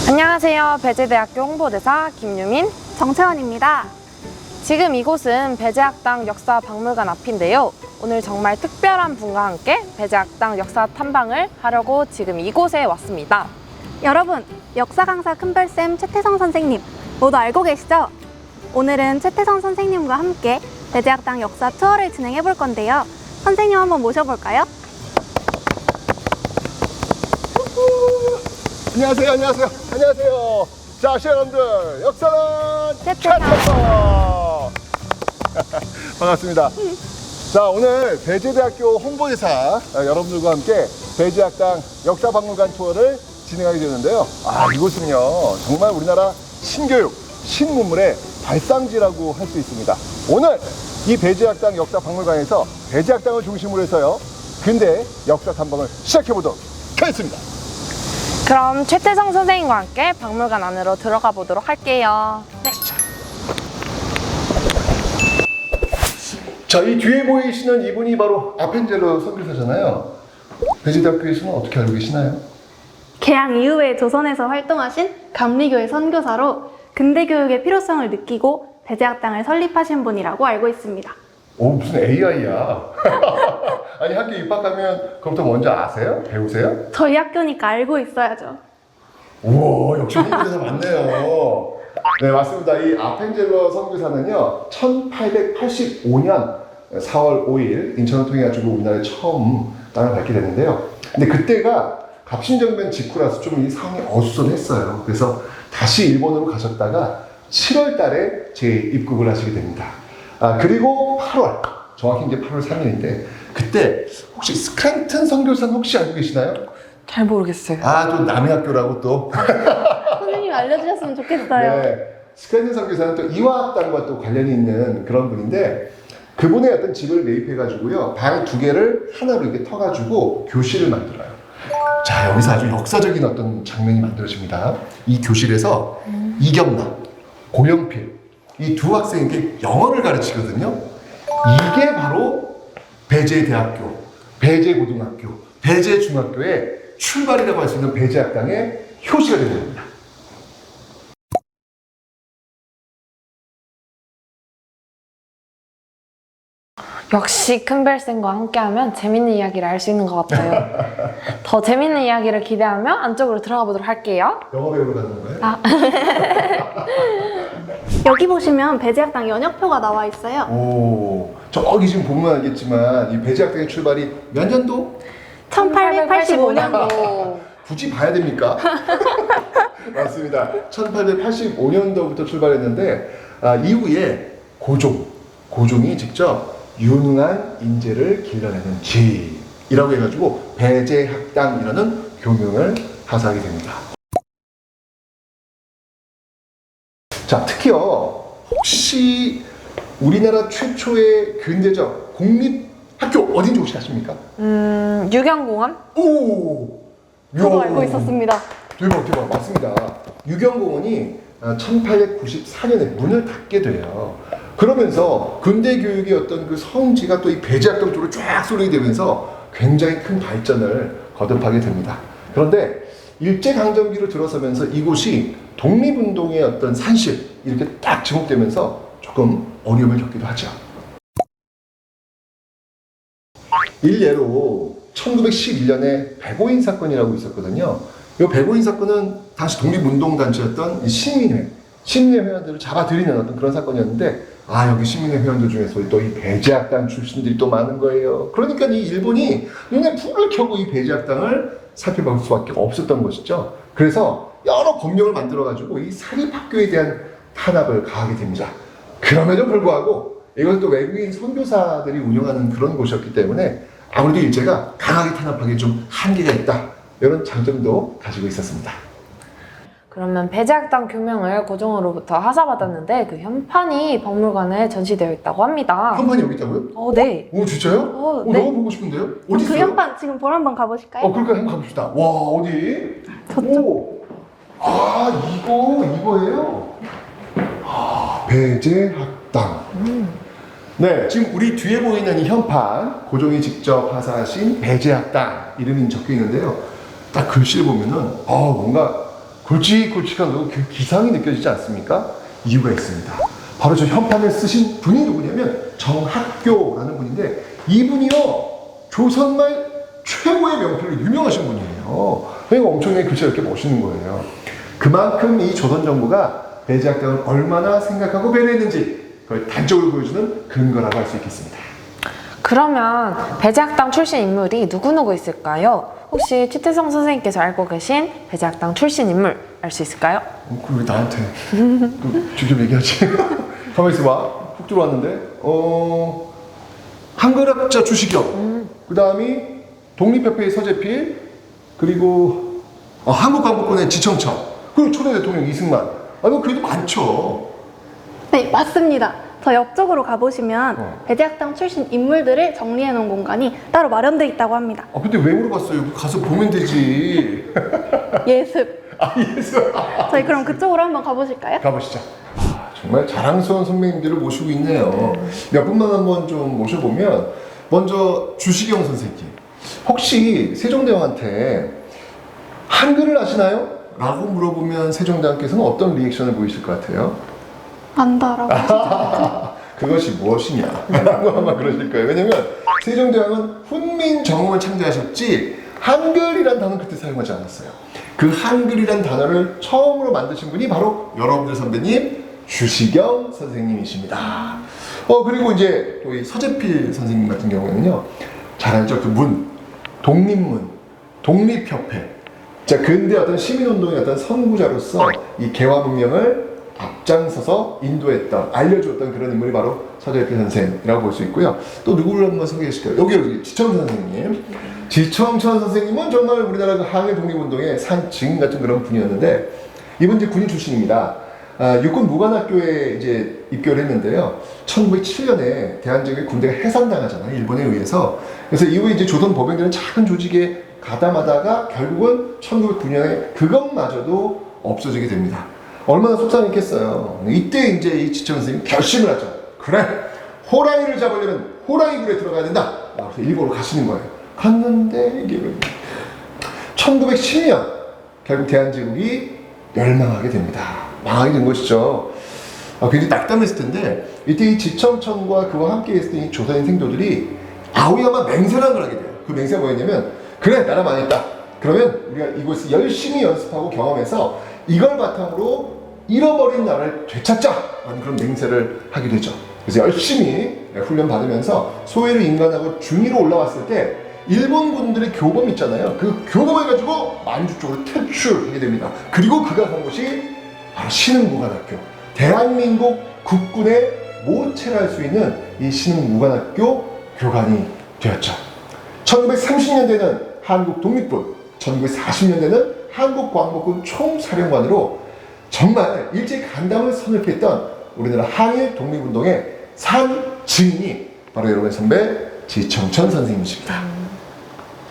안녕하세요. 배재대학교 홍보대사 김유민, 정채원입니다. 지금 이곳은 배재학당 역사박물관 앞인데요. 오늘 정말 특별한 분과 함께 배재학당 역사 탐방을 하려고 지금 이곳에 왔습니다. 여러분, 역사 강사 큰별쌤 최태성 선생님 모두 알고 계시죠? 오늘은 최태성 선생님과 함께 배재학당 역사 투어를 진행해 볼 건데요. 선생님 한번 모셔볼까요? 안녕하세요. 자, 여러분들, 역사는 최태성. 반갑습니다. 자, 오늘 배재대학교 홍보대사 여러분들과 함께 배재학당 역사박물관 투어를 진행하게 되는데요. 이곳은요, 정말 우리나라 신교육, 신문물의 발상지라고 할 수 있습니다. 오늘 이 배재학당 역사박물관에서 배재학당을 중심으로 해서요, 근대 역사 탐방을 시작해보도록 하겠습니다. 그럼 최태성 선생님과 함께 박물관 안으로 들어가 보도록 할게요. 네. 자, 이 뒤에 보이시는 이분이 바로 아펜젤로 선교사잖아요. 배재대학교에서는 어떻게 알고 계시나요? 개항 이후에 조선에서 활동하신 감리교의 선교사로 근대교육의 필요성을 느끼고 배재학당을 설립하신 분이라고 알고 있습니다. 오, 무슨 AI야? 아니, 학교 입학하면 그것부터 먼저 아세요? 배우세요? 저희 학교니까 알고 있어야죠. 우와, 역시 홍보대사 맞네요. 네, 맞습니다. 이 아펜젤로 선교사는요, 1885년 4월 5일 인천을 통해 가지고 우리나라에 처음 땅을 밟게 되는데요. 근데 그때가 갑신정변 직후라서 좀 이 상황이 어수선했어요. 그래서 다시 일본으로 가셨다가 7월 달에 재입국을 하시게 됩니다. 그리고 8월, 정확히 이제 8월 3일인데, 그때 혹시 스크랜튼 선교사는 혹시 알고 계시나요? 잘 모르겠어요. 또 남의 학교라고 또. 선생님이 알려주셨으면 좋겠어요. 네, 스크랜튼 선교사는 또 이화학당과 또 관련이 있는 그런 분인데, 그분의 어떤 집을 매입해가지고요, 방 2개를 하나로 이렇게 터가지고 교실을 만들어요. 자, 여기서 아주 역사적인 어떤 장면이 만들어집니다. 이 교실에서 이경락, 고영필, 이 두 학생에게 영어를 가르치거든요. 이게 바로 배재대학교, 배재고등학교, 배재중학교의 출발이라고 할 수 있는 배재학당의 효시가 되는 겁니다. 역시 큰별쌤과 함께하면 재밌는 이야기를 알 수 있는 것 같아요. 더 재밌는 이야기를 기대하며 안쪽으로 들어가 보도록 할게요. 영어 배우러 가는 건가요? 여기 보시면 배재학당 연역표가 나와 있어요. 오, 저기 지금 보면 알겠지만 이 배재학당의 출발이 몇 년도? 1885년도. 굳이 봐야 됩니까? 맞습니다. 1885년도부터 출발했는데 이후에 고종이 직접 유능한 인재를 길러내는 길이라고 해가지고 배재학당이라는 교명을 하사하게 됩니다. 자, 특히요, 혹시 우리나라 최초의 근대적 공립학교 어딘지 혹시 아십니까? 유경공원? 오! 저도 이야. 알고 있었습니다. 대박, 맞습니다. 유경공원이 1894년에 문을 닫게 돼요. 그러면서 근대 교육의 어떤 그 성지가 또 이 배재학당 쪽으로 쫙 쏠리게 되면서 굉장히 큰 발전을 거듭하게 됩니다. 그런데 일제강점기로 들어서면서 이곳이 독립운동의 어떤 산실 이렇게 딱 지목되면서 조금 어려움을 겪기도 하죠. 일례로 1911년에 백오인 사건이라고 있었거든요. 이 백오인 사건은 당시 독립운동단체였던 이 시민회 회원들을 잡아들이는 어떤 그런 사건이었는데, 여기 시민회 회원들 중에서 또 이 배재학당 출신들이 또 많은 거예요. 그러니까 이 일본이 눈에 불을 켜고 이 배재학당을 살펴볼 수밖에 없었던 것이죠. 그래서 여러 법령을 만들어가지고 이 사립학교에 대한 탄압을 가하게 됩니다. 그럼에도 불구하고 이것은 또 외국인 선교사들이 운영하는 그런 곳이었기 때문에 아무래도 일제가 강하게 탄압하기에 좀 한계가 있다, 이런 장점도 가지고 있었습니다. 그러면 배재학당 교명을 고종으로부터 하사받았는데 그 현판이 박물관에 전시되어 있다고 합니다. 현판이 여기 있다고요? 네. 오, 진짜요? 네. 너무 보고 싶은데요? 어디 그 있어요? 현판 지금 보러 한번 가보실까요? 그러니까 한번 가봅시다. 와, 어디? 저쪽. 오. 이거예요? 배재학당. 네, 지금 우리 뒤에 보이는 이 현판, 고종이 직접 하사하신 배재학당 이름이 적혀 있는데요. 딱 글씨를 보면은 뭔가 굵직굵직한 그 기상이 느껴지지 않습니까? 이유가 있습니다. 바로 저 현판을 쓰신 분이 누구냐면 정학교라는 분인데, 이분이요 조선말 최고의 명필로 유명하신 분이에요. 그러니까 엄청나게 글씨가 이렇게 멋있는 거예요. 그만큼 이 조선 정부가 배제학당을 얼마나 생각하고 배려했는지 그걸 단적으로 보여주는 근거라고 할 수 있겠습니다. 그러면 배제학당 출신 인물이 누구누구 있을까요? 혹시 최태성 선생님께서 알고 계신 배제학당 출신 인물 알 수 있을까요? 그걸 왜 나한테 직접 얘기하지? 가만히 있어봐. 훅 들어왔는데 한글학자 주시경, 그 다음이 독립협회의 서재필, 그리고 한국광복군의 지청천, 그리고 초대 대통령 이승만. 뭐 그래도 많죠. 네, 맞습니다. 저 옆쪽으로 가보시면 배제학당 출신 인물들을 정리해 놓은 공간이 따로 마련되어 있다고 합니다. 근데 왜 물어봤어요? 가서 보면 되지. 예습. 예수. 저희 그럼 그쪽으로 한번 가보실까요? 가보시죠. 정말 자랑스러운 선배님들을 모시고 있네요. 몇 분만 한번 좀 모셔보면, 먼저 주시경 선생님. 혹시 세종대왕한테 한글을 아시나요? 라고 물어보면 세종대왕께서는 어떤 리액션을 보이실 것 같아요? 안다라고. 그것이 무엇이냐? 라고 아마 그러실 거예요. 왜냐면 세종대왕은 훈민정음을 창제하셨지 한글이란 단어는 그때 사용하지 않았어요. 그 한글이란 단어를 처음으로 만드신 분이 바로 여러분들 선배님 주시경 선생님이십니다. 그리고 이제 또 이 서재필 선생님 같은 경우에는요, 잘 알죠? 그 문, 독립문, 독립협회. 자, 근대 어떤 시민운동의 어떤 선구자로서 이 개화문명을 앞장서서 인도했던, 알려주었던 그런 인물이 바로 서재필 선생이라고 볼 수 있고요. 또 누구를 한번 소개해주실까요? 여기 지청천 선생님. 지청천 선생님은 정말 우리나라 그 항일 독립운동의 산증인 같은 그런 분이었는데, 이분 이제 군인 출신입니다. 육군 무관학교에 이제 입교를 했는데요. 1907년에 대한민국의 군대가 해산당하잖아요, 일본에 의해서. 그래서 이후에 이제 조선 보병들은 작은 조직에 가담하다가 결국은 1909년에 그것마저도 없어지게 됩니다. 얼마나 속상했겠어요. 이때 이제 이 지청 선생님이 결심을 하죠. 그래, 호랑이를 잡으려면 호랑이 굴에 들어가야 된다. 그래서 일본으로 가시는 거예요. 갔는데 이게 1910년 결국 대한제국이 멸망하게 됩니다. 망하게 된 것이죠. 굉장히 낙담했을 텐데, 이때 이 지청천과 그와 함께 있었던 이 조선인 생도들이 아오야마 맹세라는 걸 하게 돼요. 그 맹세가 뭐였냐면, 그래, 나라 망했다. 그러면 우리가 이곳을 열심히 연습하고 경험해서 이걸 바탕으로 잃어버린 나라를 되찾자! 라는 그런 맹세를 하게 되죠. 그래서 열심히 훈련 받으면서 소위를 인간하고 중위로 올라왔을 때 일본 군들의 교범 있잖아요. 그 교범을 가지고 만주 쪽으로 퇴출하게 됩니다. 그리고 그가 간 곳이 바로 신흥무관학교. 대한민국 국군의 모체를 할 수 있는 이 신흥무관학교 교관이 되었죠. 1930년대는 한국 독립군, 1940년대는 한국광복군 총사령관으로 정말 일제 강점을 선을했던 우리나라 항일 독립운동의 산증인이 바로 여러분의 선배 지청천 선생님이십니다.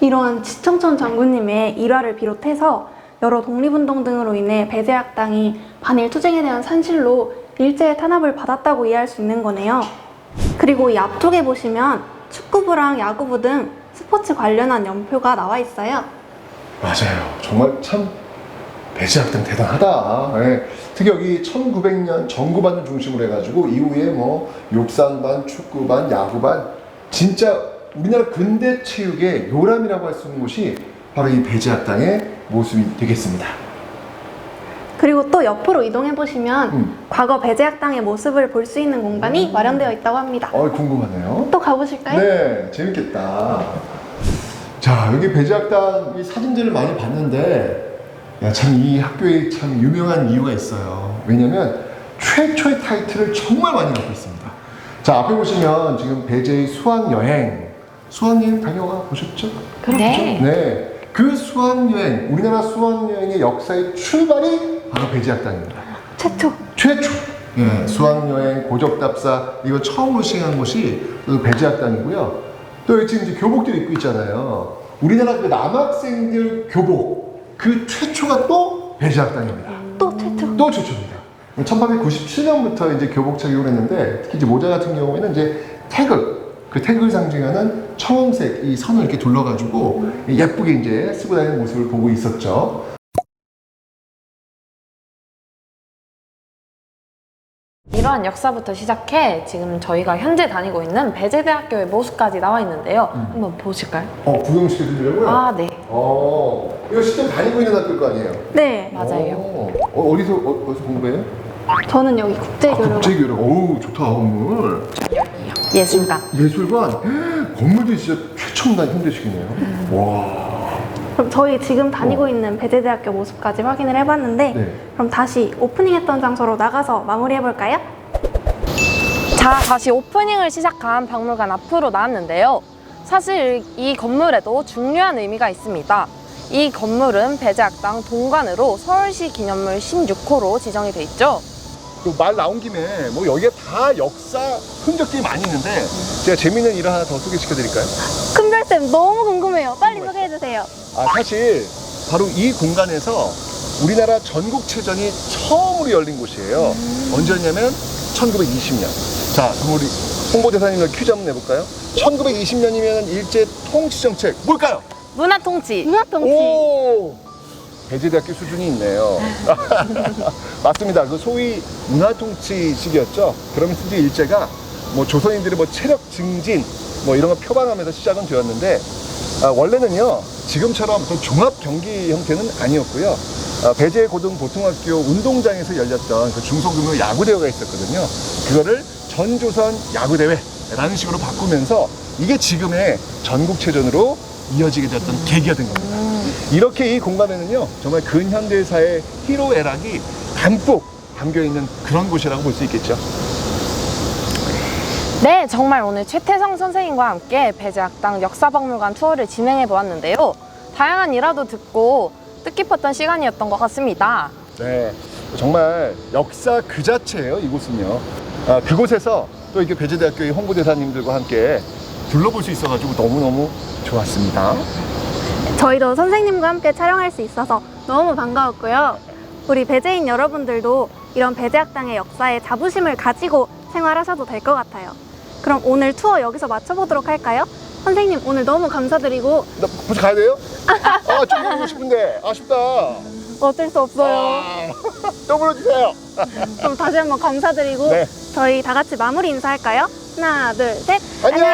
이러한 지청천 장군님의 일화를 비롯해서 여러 독립운동 등으로 인해 배제학당이 반일 투쟁에 대한 산실로 일제의 탄압을 받았다고 이해할 수 있는 거네요. 그리고 이 앞쪽에 보시면 축구부랑 야구부 등 스포츠 관련한 연표가 나와 있어요. 맞아요. 정말 참 배제학당 대단하다. 네. 특히 여기 1900년 전구반을 중심으로 해가지고 이후에 뭐 육상반, 축구반, 야구반, 진짜 우리나라 근대 체육의 요람이라고 할 수 있는 곳이 바로 이 배제학당의 모습이 되겠습니다. 그리고 또 옆으로 이동해 보시면 과거 배제학당의 모습을 볼 수 있는 공간이 마련되어 있다고 합니다. 궁금하네요. 또 가보실까요? 네, 재밌겠다. 자, 여기 배제학당 이 사진들을 많이 봤는데, 참 이 학교에 참 유명한 이유가 있어요. 왜냐면 최초의 타이틀을 정말 많이 갖고 있습니다. 자, 앞에 보시면 지금 배제의 수학여행 다녀와 보셨죠? 네. 네. 그 수학여행, 우리나라 수학여행의 역사의 출발이 바로 배제학당입니다. 최초. 예, 수학여행, 고적답사, 이거 처음으로 시행한 곳이 배제학당이고요. 또 지금 이제 교복들 입고 있잖아요. 우리나라 그 남학생들 교복, 그 최초가 또 배제학당입니다. 또 최초. 또 최초입니다. 1897년부터 이제 교복 착용을 했는데, 특히 이제 모자 같은 경우에는 이제 그 태극을 상징하는 청홍색 이 선을 이렇게 둘러가지고 예쁘게 이제 쓰고 다니는 모습을 보고 있었죠. 이러한 역사부터 시작해 지금 저희가 현재 다니고 있는 배재대학교의 모습까지 나와 있는데요. 한번 보실까요? 구경시켜드리려고요? 아, 네. 이거 실제 다니고 있는 학교일 거 아니에요? 네, 맞아요. 어디서 공부해요? 저는 여기 국제교류. 국제교류. 어우, 좋다, 건물. 예술가. 예술관. 건물도 진짜 최첨단 현대식이네요. 와. 그럼 저희 지금 다니고 있는 배재대학교 모습까지 확인을 해봤는데 네. 그럼 다시 오프닝했던 장소로 나가서 마무리해볼까요? 자, 다시 오프닝을 시작한 박물관 앞으로 나왔는데요. 사실 이 건물에도 중요한 의미가 있습니다. 이 건물은 배재학당 동관으로 서울시 기념물 16호로 지정이 돼 있죠. 그 말 나온 김에 뭐 여기가 다 역사 흔적들이 많이 있는데 제가 재밌는 일을 하나 더 소개시켜 드릴까요? 큰별쌤 너무 궁금해요. 빨리 소개해주세요. 사실 바로 이 공간에서 우리나라 전국체전이 처음으로 열린 곳이에요. 언제였냐면 1920년. 자, 그럼 우리 홍보대사님 퀴즈 한번 내볼까요? 1920년이면 일제 통치정책 뭘까요? 문화통치. 문화통치. 오! 배재대학교 수준이 있네요. 맞습니다. 그 소위 문화통치 시기였죠. 그러면서 이제 일제가 뭐 조선인들의 뭐 체력 증진 뭐 이런 거 표방하면서 시작은 되었는데 원래는요 지금처럼 종합 경기 형태는 아니었고요. 배재고등보통학교 운동장에서 열렸던 그 중소규모 야구대회가 있었거든요. 그거를 전조선 야구대회라는 식으로 바꾸면서 이게 지금의 전국체전으로 이어지게 되었던 계기가 된 겁니다. 이렇게 이 공간에는요 정말 근현대사의 희로애락이 담뿍 담겨있는 그런 곳이라고 볼 수 있겠죠. 네, 정말 오늘 최태성 선생님과 함께 배재학당 역사박물관 투어를 진행해 보았는데요. 다양한 일화도 듣고 뜻깊었던 시간이었던 것 같습니다. 네, 정말 역사 그 자체예요. 이곳은요. 그곳에서 또 이렇게 배재대학교의 홍보대사님들과 함께 둘러볼 수 있어가지고 너무너무 좋았습니다. 저희도 선생님과 함께 촬영할 수 있어서 너무 반가웠고요. 우리 배재인 여러분들도 이런 배재학당의 역사에 자부심을 가지고 생활하셔도 될 것 같아요. 그럼 오늘 투어 여기서 마쳐보도록 할까요? 선생님 오늘 너무 감사드리고 나 벌써 가야 돼요? 좀 보고 싶은데 아쉽다. 어쩔 수 없어요. 또 불러주세요. 그럼 다시 한번 감사드리고 네. 저희 다 같이 마무리 인사할까요? 하나, 둘, 셋. 안녕.